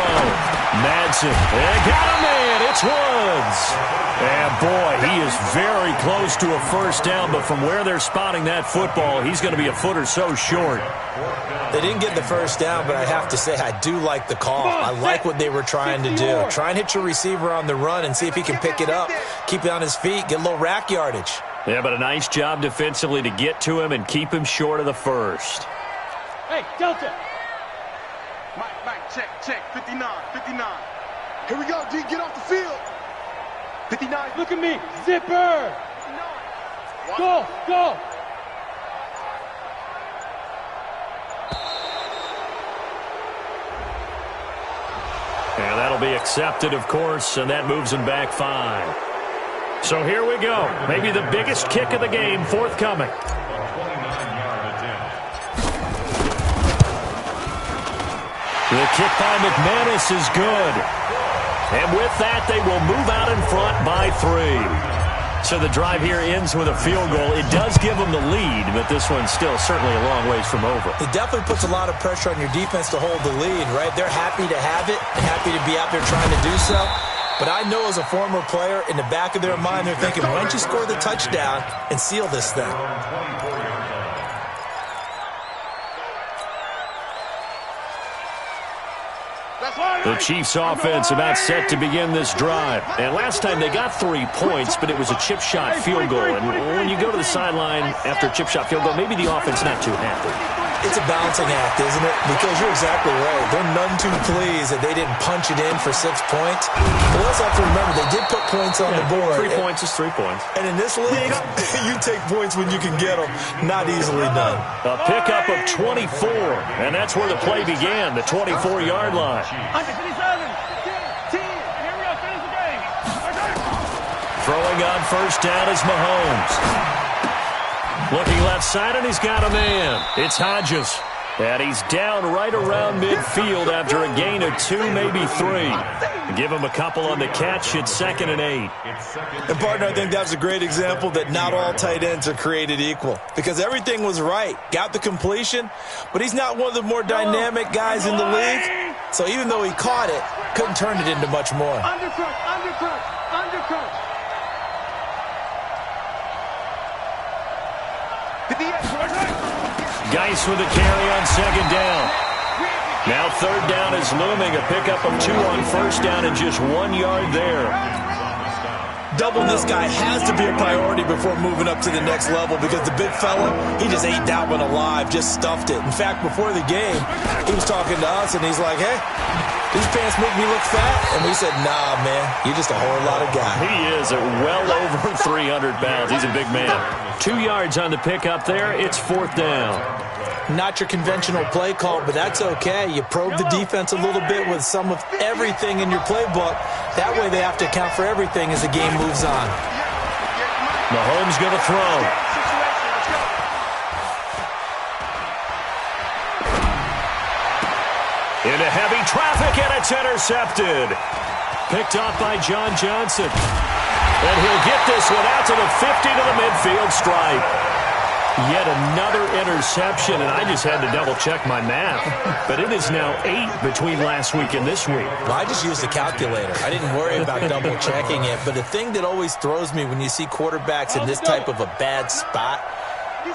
Madsen. They got him in. It's Woods. And boy, he is very close to a first down, but from where they're spotting that football, he's going to be a foot or so short. They didn't get the first down, but I have to say I do like the call. I like what they were trying to do. Try and hit your receiver on the run and see if he can pick it up, keep it on his feet, get a little rack yardage. Yeah, but a nice job defensively to get to him and keep him short of the first. Hey, Delta. Mike, check. 59. Here we go, D. Get off the field. 59. Look at me. Zipper. 59. Go. And that'll be accepted, of course, and that moves him back 5. So here we go. Maybe the biggest kick of the game forthcoming. 29-yard attempt. The kick by McManus is good. And with that, they will move out in front by 3. So the drive here ends with a field goal. It does give them the lead, but this one's still certainly a long ways from over. It definitely puts a lot of pressure on your defense to hold the lead, right? They're happy to have it and happy to be out there trying to do so. But I know as a former player, in the back of their mind, they're thinking, why don't you score the touchdown and seal this thing? The Chiefs offense about set to begin this drive. And last time they got 3 points, but it was a chip shot field goal. And when you go to the sideline after a chip shot field goal, maybe the offense not too happy. It's a balancing act, isn't it? Because you're exactly right. They're none too pleased that they didn't punch it in for 6 points. But we also have to remember they did put points on the board. 3 points is 3 points. And in this league, you take points when you can get them. Not easily done. A pickup of 24, and that's where the play began, the 24-yard line. Throwing on first down is Mahomes. Looking left side, and he's got a man. It's Hodges. And he's down right around midfield after a gain of 2, maybe 3. Give him a couple on the catch. It's 2nd and 8. And, partner, I think that was a great example that not all tight ends are created equal. Because everything was right. Got the completion, but he's not one of the more dynamic guys in the league. So even though he caught it, couldn't turn it into much more. Undercut, undercut, undercut. Geis with a carry on 2nd down. Now 3rd down is looming. A pickup of 2 on 1st down and just 1 yard there. Doubling this guy has to be a priority before moving up to the next level because the big fella, he just ate that one alive, just stuffed it. In fact, before the game, he was talking to us, and he's like, hey, these pants make me look fat. And we said, nah, man, you're just a whole lot of guy. He is at well over 300 pounds. He's a big man. 2 yards on the pickup there. It's 4th down. Not your conventional play call, but that's okay. You probe the defense a little bit with some of everything in your playbook. That way they have to account for everything as the game moves on. Mahomes going to throw. Into heavy traffic, and it's intercepted. Picked off by John Johnson. And he'll get this one out to the 50 to the midfield stripe. Yet another interception, and I just had to double-check my math. But it is now 8 between last week and this week. Well, I just used the calculator. I didn't worry about double-checking it. But the thing that always throws me when you see quarterbacks in this type of a bad spot,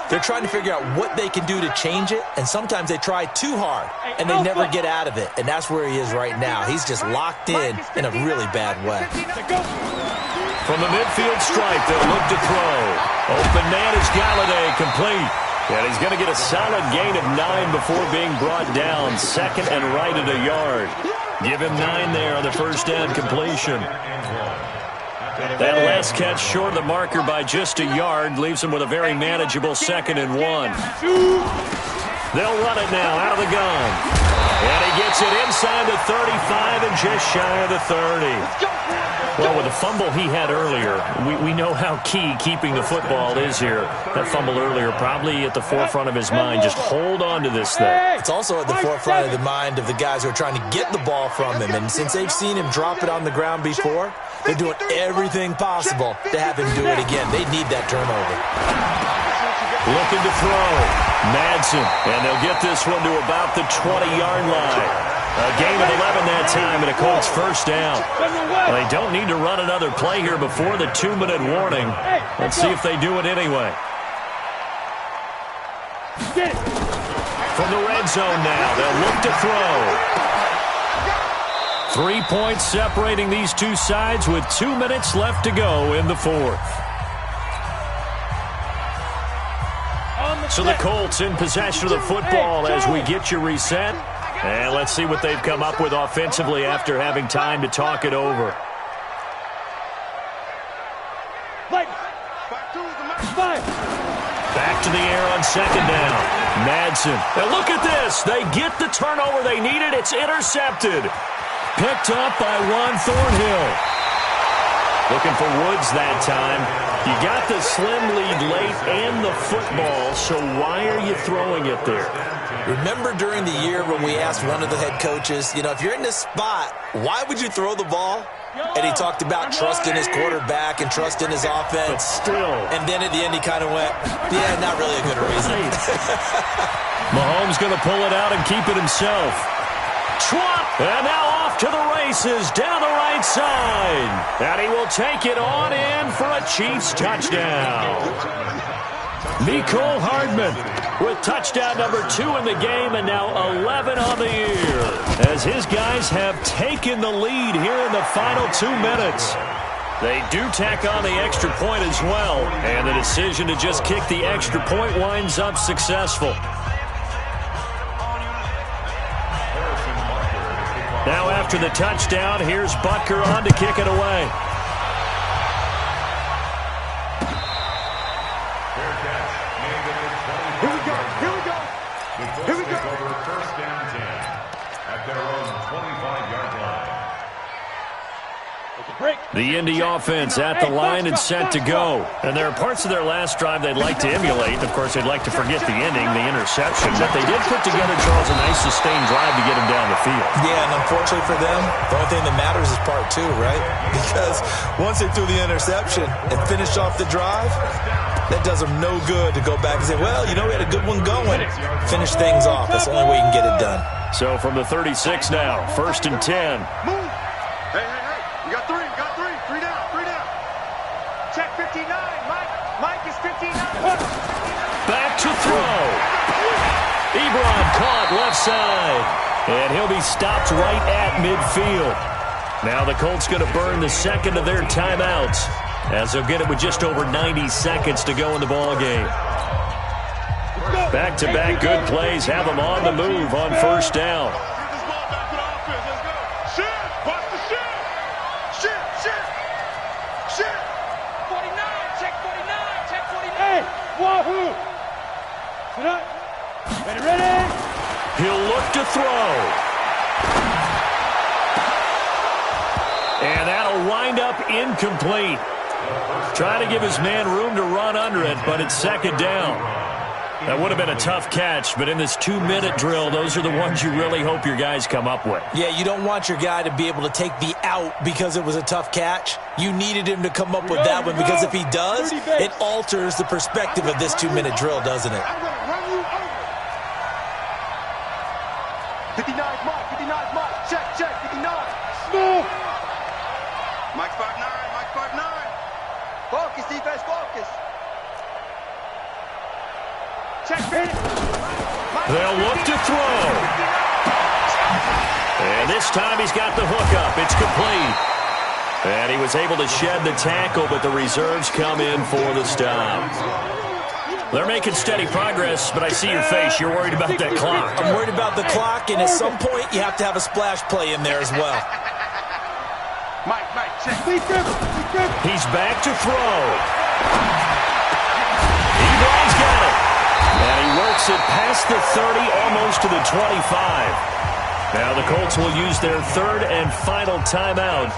they're trying to figure out what they can do to change it, and sometimes they try too hard, and they never get out of it. And that's where he is right now. He's just locked in a really bad way. From the midfield stripe, they'll look to throw. Open man is Galladay, complete. And he's going to get a solid gain of 9 before being brought down. 2nd and right at a yard. Give him 9 there on the first down completion. That last catch short of the marker by just a yard leaves him with a very manageable 2nd and 1. They'll run it now out of the gun. And he gets it inside the 35 and just shy of the 30. Well, with the fumble he had earlier, we know how key keeping the football is here. That fumble earlier probably at the forefront of his mind. Just hold on to this thing. It's also at the forefront of the mind of the guys who are trying to get the ball from him. And since they've seen him drop it on the ground before, they're doing everything possible to have him do it again. They need that turnover. Looking to throw. Madsen. And they'll get this one to about the 20-yard line. A gain of 11 that time, and a Colts first down. Well, they don't need to run another play here before the 2-minute warning. Let's see if they do it anyway. From the red zone now, they'll look to throw. 3 points separating these two sides with 2 minutes left to go in the 4th. So the Colts in possession of the football as we get you reset. And let's see what they've come up with offensively after having time to talk it over. Back to the air on 2nd down. Madsen. Now look at this. They get the turnover they needed. It's intercepted. Picked up by Juan Thornhill. Looking for Woods that time. You got the slim lead late and the football, so why are you throwing it there? Remember during the year when we asked one of the head coaches, if you're in this spot, why would you throw the ball? And he talked about trusting his quarterback and trusting his offense. But still. And then at the end he kind of went, yeah, not really a good reason. Mahomes going to pull it out and keep it himself. Schwab, and now off to the races down the right side. And he will take it on in for a Chiefs touchdown. Mecole Hardman with touchdown number 2 in the game and now 11 on the year, as his guys have taken the lead here in the final 2 minutes. They do tack on the extra point as well, and the decision to just kick the extra point winds up successful. Now after the touchdown, here's Butker on to kick it away. Here we go. Over first down 10 at their own 25-yard line. The Indy offense at the line and set to go. And there are parts of their last drive they'd like to emulate. Of course, they'd like to forget the ending, the interception. But they did put together, Charles, a nice sustained drive to get him down the field. Yeah, and unfortunately for them, the only thing that matters is part 2, right? Because once they threw the interception and finished off the drive, that does them no good to go back and say, well, you know, we had a good one going. Finish things off. That's the only way you can get it done. So from the 36 now, 1st and 10. Move. Hey. You got 3. Three down. Check 59. Mike is 59. Back to throw. Ebron caught left side. And he'll be stopped right at midfield. Now the Colts going to burn the second of their timeouts, as they'll get it with just over 90 seconds to go in the ball game. Back-to-back good plays have them on the move on first down. Get this ball back to the offense. Let's go. Shift. Watch the shift. Shift. 49. Check 49. Check 49. Hey, wahoo. Sit up. Ready. He'll look to throw. And that'll wind up incomplete. Trying to give his man room to run under it, but it's second down. That would have been a tough catch, but in this 2-minute drill, those are the ones you really hope your guys come up with. Yeah, you don't want your guy to be able to take the out because it was a tough catch. You needed him to come up with that one, because if he does, it alters the perspective of this 2-minute drill, doesn't it? I'm going to run you over. 59's Mike. Check. 59. Move. Mike 5'9". Focus, defense, focus. Check 50. They'll look to throw. And this time he's got the hook up. It's complete. And he was able to shed the tackle, but the reserves come in for the stop. They're making steady progress, but I see your face. You're worried about that clock. I'm worried about the clock, and at some point you have to have a splash play in there as well. Mike, check. He's back to throw. Ebron's got it. And he works it past the 30, almost to the 25. Now the Colts will use their 3rd and final timeout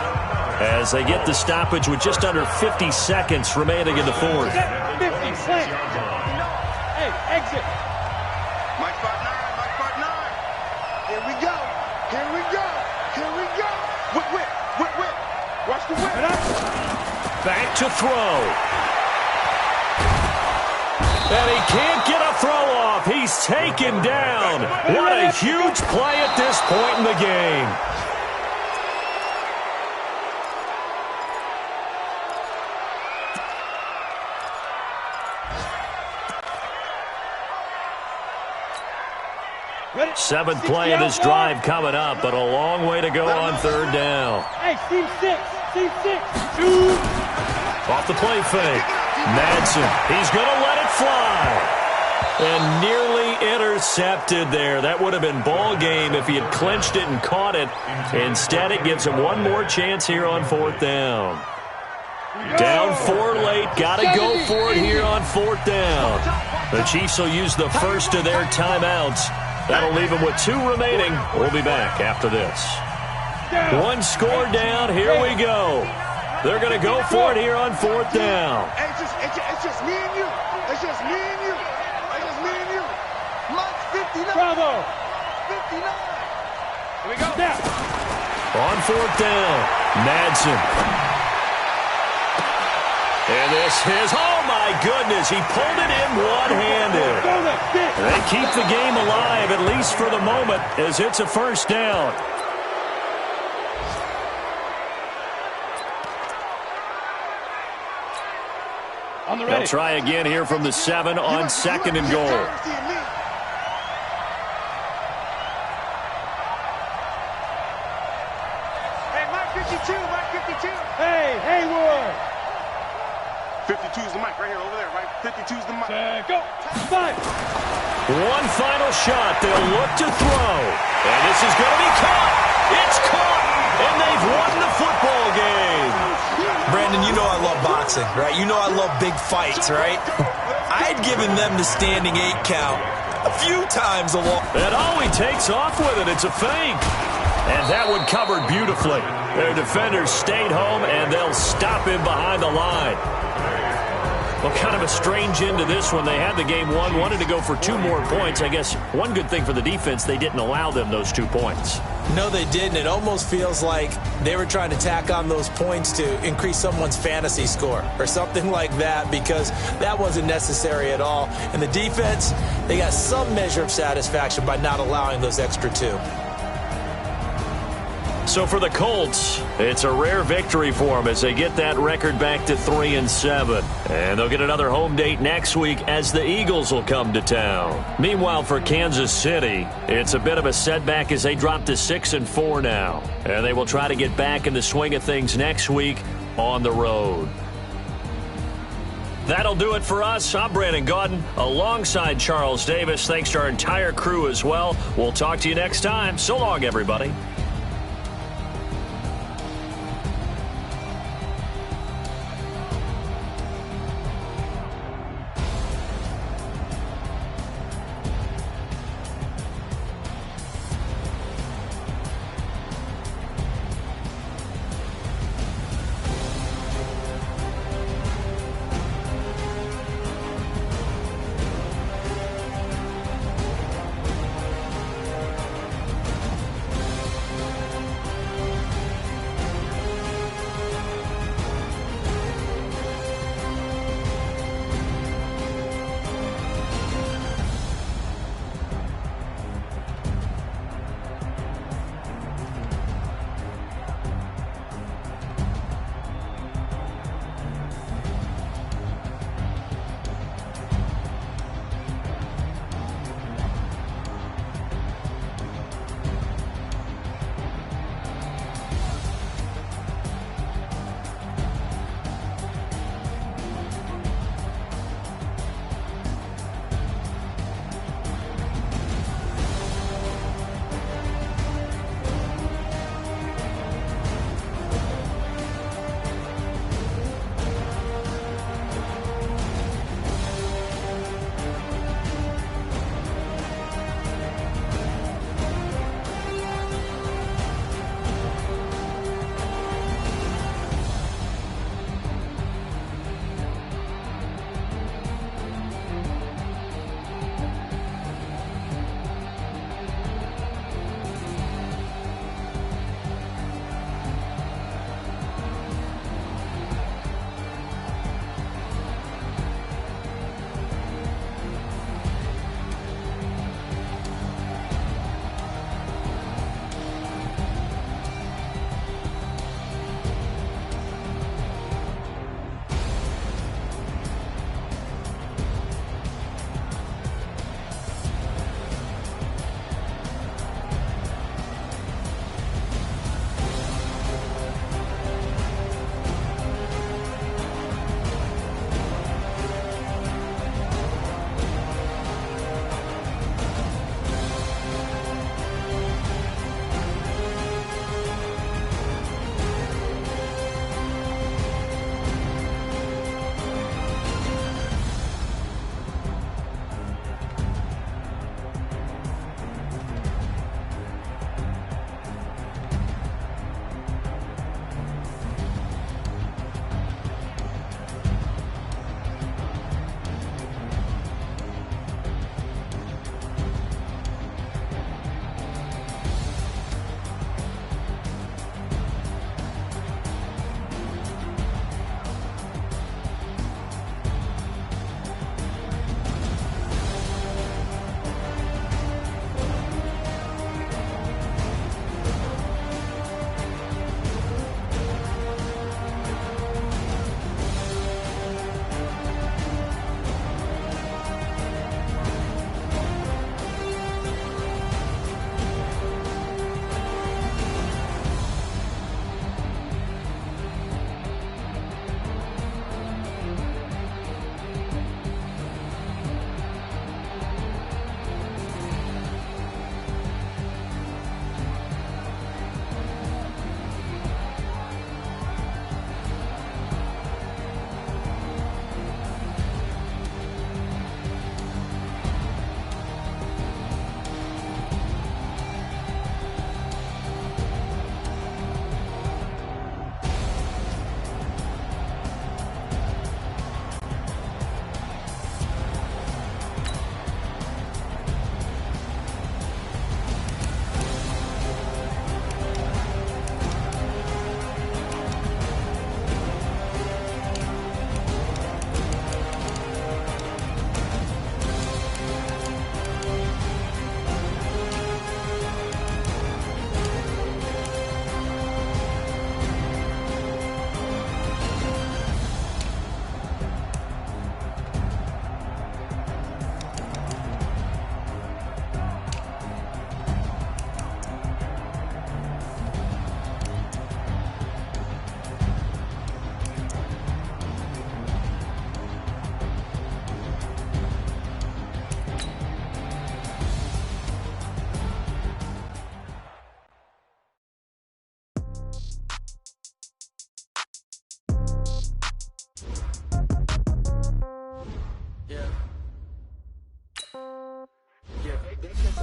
as they get the stoppage with just under 50 seconds remaining in the 4th. 50, hey, exit. Mike 5'9". Here we go. Whip. Watch the whip. Back to throw. And he can't get a throw off. He's taken down. What a huge play at this point in the game. Seventh play of this drive coming up, but a long way to go on 3rd down. Hey, team 6. Shoot. Off the play fake. Madsen, he's going to let it fly. And nearly intercepted there. That would have been ball game if he had clinched it and caught it. Instead, it gives him one more chance here on 4th down. Down 4 late. Got to go for it here on 4th down. The Chiefs will use the first of their timeouts. That'll leave them with 2 remaining. We'll be back after this. 1 score down. Here we go. They're going to go for it here on 4th down. It's just me and you. Mike's 59. Bravo. 59. Here we go. Down. On 4th down, Madsen. And this is, oh my goodness, he pulled it in one-handed. They keep the game alive, at least for the moment, as it's a 1st down. They'll try again here from the 7 on 2nd and goal. 52's the mic right here, over there, right? 52's the mic. Go. 5. One final shot. They'll look to throw. And this is going to be caught. It's caught. And they've won the football game. Brandon, you know I love boxing, right? You know I love big fights, right? I'd given them the standing 8 count a few times along. And he takes off with it. It's a feint. And that one covered beautifully. Their defenders stayed home, and they'll stop him behind the line. Well, kind of a strange end to this one. They had the game won, wanted to go for 2 more points. I guess one good thing for the defense, they didn't allow them those 2 points. No, they didn't. It almost feels like they were trying to tack on those points to increase someone's fantasy score or something like that, because that wasn't necessary at all. And the defense, they got some measure of satisfaction by not allowing those extra 2. So for the Colts, it's a rare victory for them as they get that record back to 3-7. And they'll get another home date next week as the Eagles will come to town. Meanwhile, for Kansas City, it's a bit of a setback as they drop to 6-4 now. And they will try to get back in the swing of things next week on the road. That'll do it for us. I'm Brandon Gaudin alongside Charles Davis. Thanks to our entire crew as well. We'll talk to you next time. So long, everybody.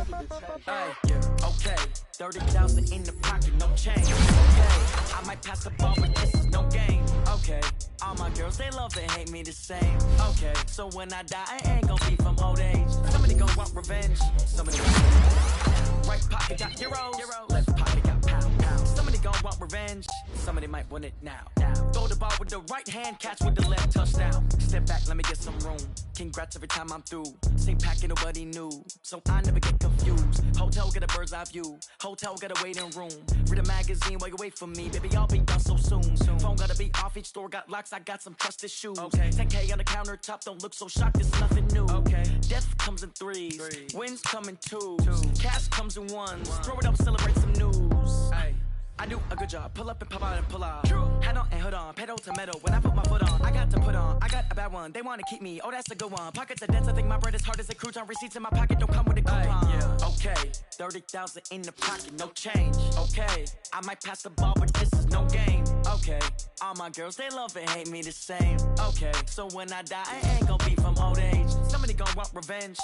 Hey, yeah, okay. 30,000 in the pocket, no change. Okay, I might pass the ball, but this is no game. Okay, all my girls, they love and hate me the same. Okay, so when I die, I ain't gonna be from old age. Somebody gon' want revenge. Somebody right pocket got heroes, left pocket got pound. Somebody gon' want revenge. Somebody might want it now. Throw the ball with the right hand, catch with the left, touchdown. Step back, let me get some room. Congrats every time I'm through. Same packet, nobody knew, so I never get confused. Hotel got a bird's eye view. Hotel got a waiting room. Read a magazine while you wait for me, baby. I'll be done so soon. Phone gotta be off. Each store got locks. I got some trusted shoes. Okay. 10K on the countertop. Don't look so shocked. It's nothing new. Okay. Death comes in threes. Wins come in twos. Cash comes in ones. Throw it up, celebrate some news. Hey. I do a good job. Pull up and pop out and pull out. True. Head on and hood on. Pedal to metal. When I put my foot on, I got to put on. I got a bad one. They want to keep me. Oh, that's a good one. Pockets are dense. I think my bread is hard as a crouton. Receipts in my pocket don't come with a coupon. Yeah. Okay. 30,000 in the pocket. No change. Okay. I might pass the ball, but this is no game. Okay. All my girls, they love and hate me the same. Okay. So when I die, I ain't gonna be from old age. Somebody gonna want revenge.